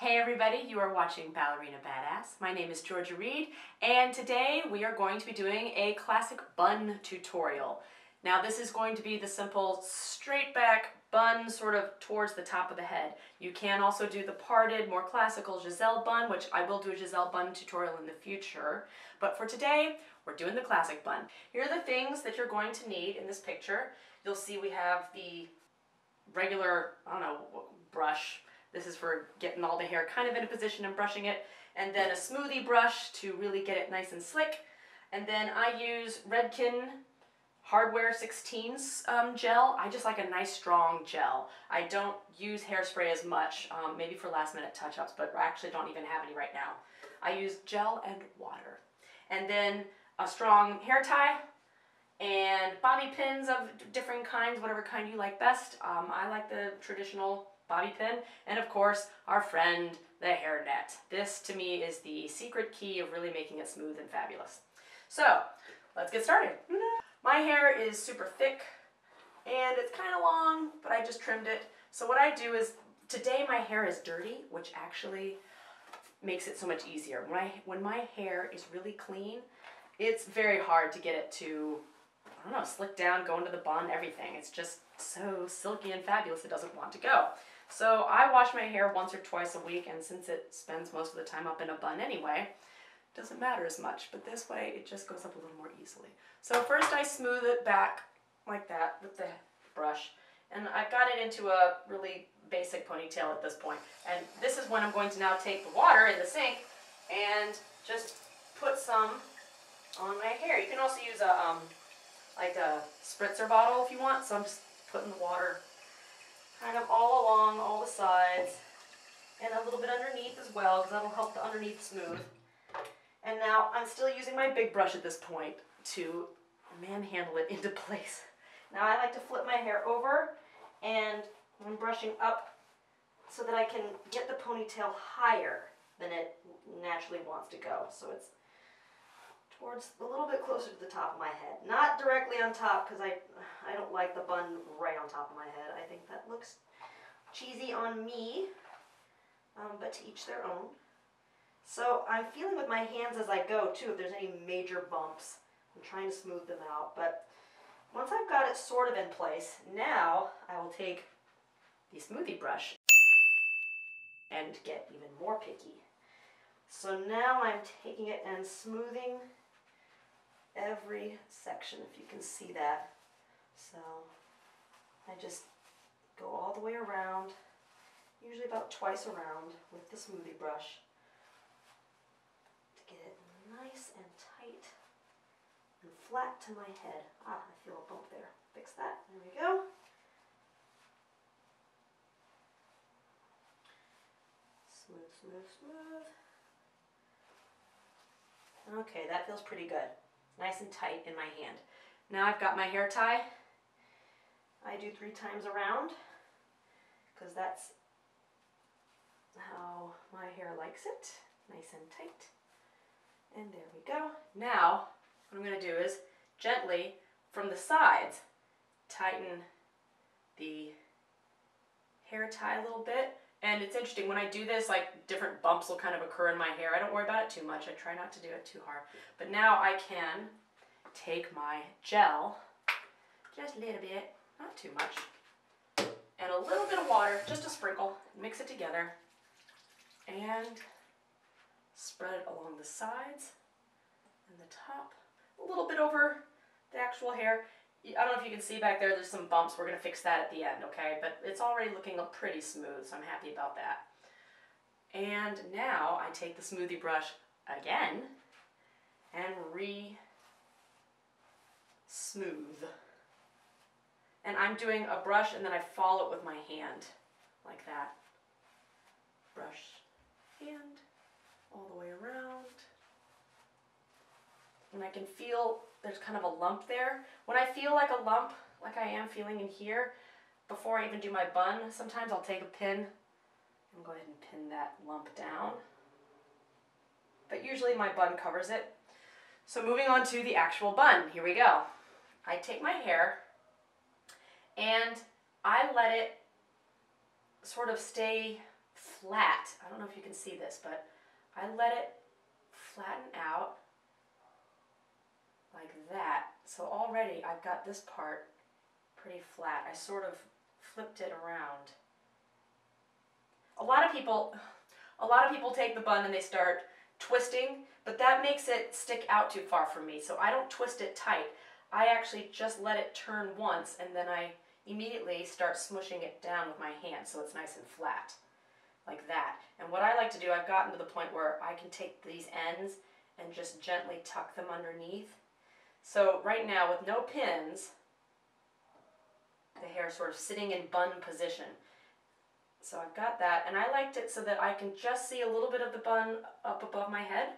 Hey everybody, you are watching Ballerina Badass. My name is Georgia Reed, and today we are going to be doing a classic bun tutorial. Now this is going to be the simple straight back bun sort of towards the top of the head. You can also do the parted, more classical Giselle bun, which I will do a Giselle bun tutorial in the future. But for today, we're doing the classic bun. Here are the things that you're going to need in this picture. You'll see we have the regular, brush. This is for getting all the hair kind of in a position and brushing it. And then a smoothie brush to really get it nice and slick. And then I use Redken Hardware 16's gel. I just like a nice strong gel. I don't use hairspray as much, maybe for last minute touch-ups, but I actually don't even have any right now. I use gel and water. And then a strong hair tie and bobby pins of different kinds, whatever kind you like best. I like the traditional bobby pin, and of course our friend the hairnet. This to me is the secret key of really making it smooth and fabulous. So let's get started. My hair is super thick and it's kind of long, but I just trimmed it. So what I do is, today my hair is dirty, which actually makes it so much easier. When my hair is really clean, it's very hard to get it to, slick down, go into the bun, everything. It's just so silky and fabulous it doesn't want to go. So I wash my hair once or twice a week, and since it spends most of the time up in a bun anyway, it doesn't matter as much, but this way it just goes up a little more easily. So first I smooth it back like that with the brush, and I've got it into a really basic ponytail at this point. And this is when I'm going to now take the water in the sink and just put some on my hair. You can also use like a spritzer bottle if you want, so I'm just putting the water kind of all along, all the sides, and a little bit underneath as well, because that'll help the underneath smooth. And now I'm still using my big brush at this point to manhandle it into place. Now I like to flip my hair over, and I'm brushing up so that I can get the ponytail higher than it naturally wants to go. So it's towards a little bit closer to the top of my head. Not directly on top, because I don't like the bun right on top of my head. I think that looks cheesy on me, but to each their own. So I'm feeling with my hands as I go too if there's any major bumps. I'm trying to smooth them out, but once I've got it sort of in place, now I will take the smoothie brush and get even more picky. So now I'm taking it and smoothing every section, if you can see that. So I just go all the way around, usually about twice around with the smoothie brush to get it nice and tight and flat to my head. I feel a bump there. Fix that. There we go. Smooth, smooth, smooth. Okay, that feels pretty good. Nice and tight in my hand. Now I've got my hair tie. I do 3 times around because that's how my hair likes it. Nice and tight. And there we go. Now what I'm going to do is gently from the sides tighten the hair tie a little bit. And it's interesting, when I do this, like different bumps will kind of occur in my hair. I don't worry about it too much. I try not to do it too hard. But now I can take my gel, just a little bit, not too much, and a little bit of water, just a sprinkle, mix it together, and spread it along the sides and the top, a little bit over the actual hair. I don't know if you can see back there, there's some bumps. We're going to fix that at the end, okay? But it's already looking pretty smooth, so I'm happy about that. And now I take the smoothie brush again and smooth. And I'm doing a brush and then I follow it with my hand, like that. Brush, hand, all the way around. And I can feel there's kind of a lump there. When I feel like a lump, like I am feeling in here, before I even do my bun, sometimes I'll take a pin and go ahead and pin that lump down. But usually my bun covers it. So moving on to the actual bun, here we go. I take my hair and I let it sort of stay flat. I don't know if you can see this, but I let it flatten out like that. So already I've got this part pretty flat. I sort of flipped it around. A lot of people take the bun and they start twisting, but that makes it stick out too far for me. So I don't twist it tight. I actually just let it turn once, and then I immediately start smushing it down with my hand so it's nice and flat, like that. And what I like to do, I've gotten to the point where I can take these ends and just gently tuck them underneath. So right now, with no pins, the hair is sort of sitting in bun position. So I've got that, and I liked it so that I can just see a little bit of the bun up above my head,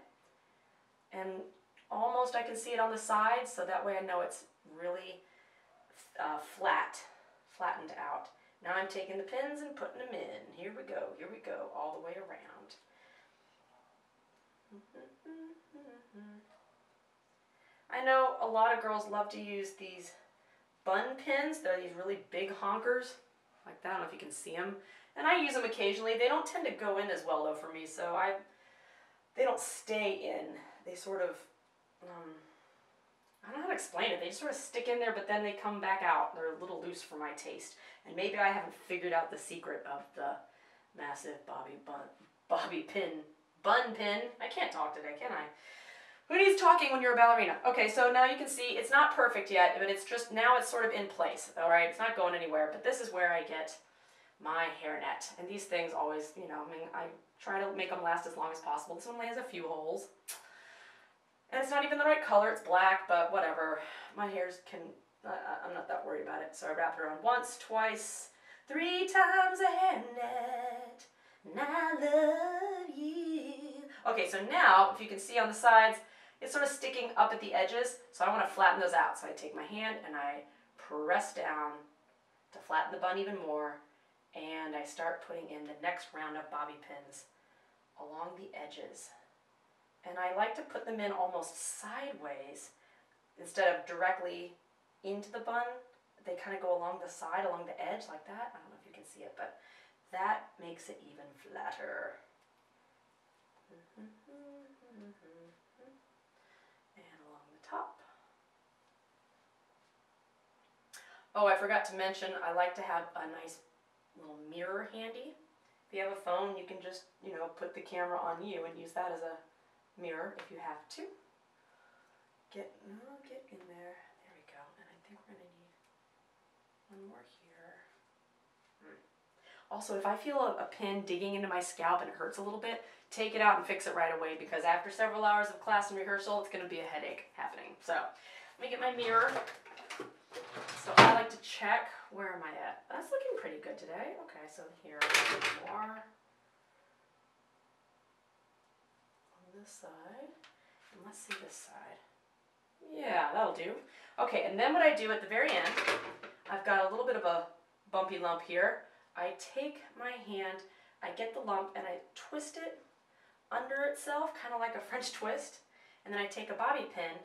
and almost I can see it on the sides, so that way I know it's really flattened out. Now I'm taking the pins and putting them in. Here we go, all the way around. I know a lot of girls love to use these bun pins. They're these really big honkers, like that. I don't know if you can see them. And I use them occasionally. They don't tend to go in as well though for me, so they don't stay in. They sort of, I don't know how to explain it. They just sort of stick in there, but then they come back out. They're a little loose for my taste. And maybe I haven't figured out the secret of the massive bobby pin, bun pin. I can't talk today, can I? Who needs talking when you're a ballerina? Okay, so now you can see it's not perfect yet, but it's just, now it's sort of in place, all right? It's not going anywhere, but this is where I get my hairnet. And these things always, you know, I mean, I try to make them last as long as possible. This one only has a few holes. And it's not even the right color, it's black, but whatever. My hairs can, I'm not that worried about it. So I wrap it around once, twice, 3 times a hairnet, and I love you. Okay, so now, if you can see on the sides, it's sort of sticking up at the edges, so I want to flatten those out. So I take my hand and I press down to flatten the bun even more, and I start putting in the next round of bobby pins along the edges. And I like to put them in almost sideways instead of directly into the bun. They kind of go along the side, along the edge like that. I don't know if you can see it, but that makes it even flatter. And along the top. Oh, I forgot to mention, I like to have a nice little mirror handy. If you have a phone, you can just, you know, put the camera on you and use that as a mirror if you have to. Get in there. There we go. And I think we're going to need one more here. Also, if I feel a pin digging into my scalp and it hurts a little bit, take it out and fix it right away, because after several hours of class and rehearsal, it's going to be a headache happening. So let me get my mirror. So I like to check, where am I at? That's looking pretty good today. Okay, so here, a little bit more on this side. And let's see this side. Yeah, that'll do. Okay, and then what I do at the very end, I've got a little bit of a bumpy lump here. I take my hand, I get the lump, and I twist it under itself, kind of like a French twist. And then I take a bobby pin,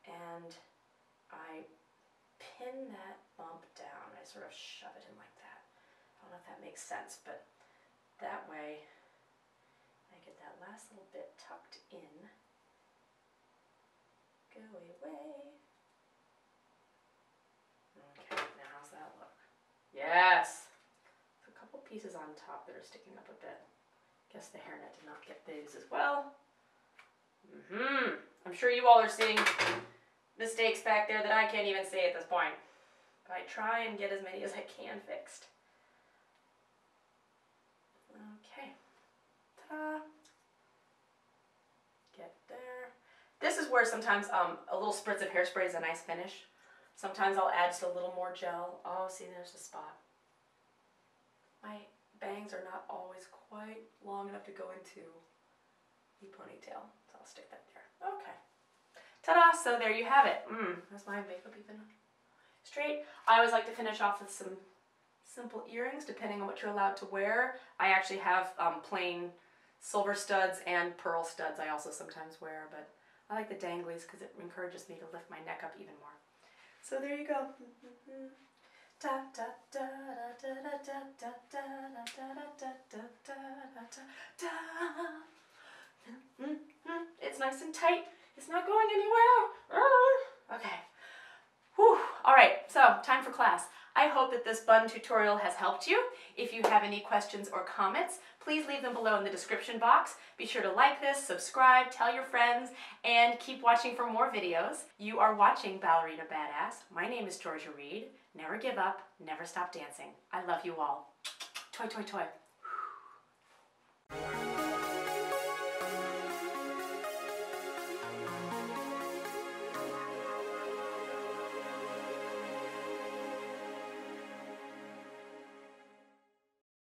and I pin that lump down. I sort of shove it in like that. I don't know if that makes sense, but that way I get that last little bit tucked in. Go away. Okay, now how's that look? Yes! So a couple pieces on top that are sticking up a bit. Guess the hairnet did not get those as well. I'm sure you all are seeing mistakes back there that I can't even see at this point. But I try and get as many as I can fixed. Okay. Ta-da! Get there. This is where sometimes a little spritz of hairspray is a nice finish. Sometimes I'll add just a little more gel. Oh, see, there's the spot. My bangs are not always quite long enough to go into the ponytail, so I'll stick that there. Okay. Ta-da! So there you have it. Is my makeup even straight? I always like to finish off with some simple earrings, depending on what you're allowed to wear. I actually have plain silver studs and pearl studs I also sometimes wear, but I like the danglies because it encourages me to lift my neck up even more. So there you go. It's nice and tight. It's not going anywhere. Okay. Whew. All right, so time for class. I hope that this bun tutorial has helped you. If you have any questions or comments, please leave them below in the description box. Be sure to like this, subscribe, tell your friends, and keep watching for more videos. You are watching Ballerina Badass. My name is Georgia Reed. Never give up, never stop dancing. I love you all. Toy, toy, toy.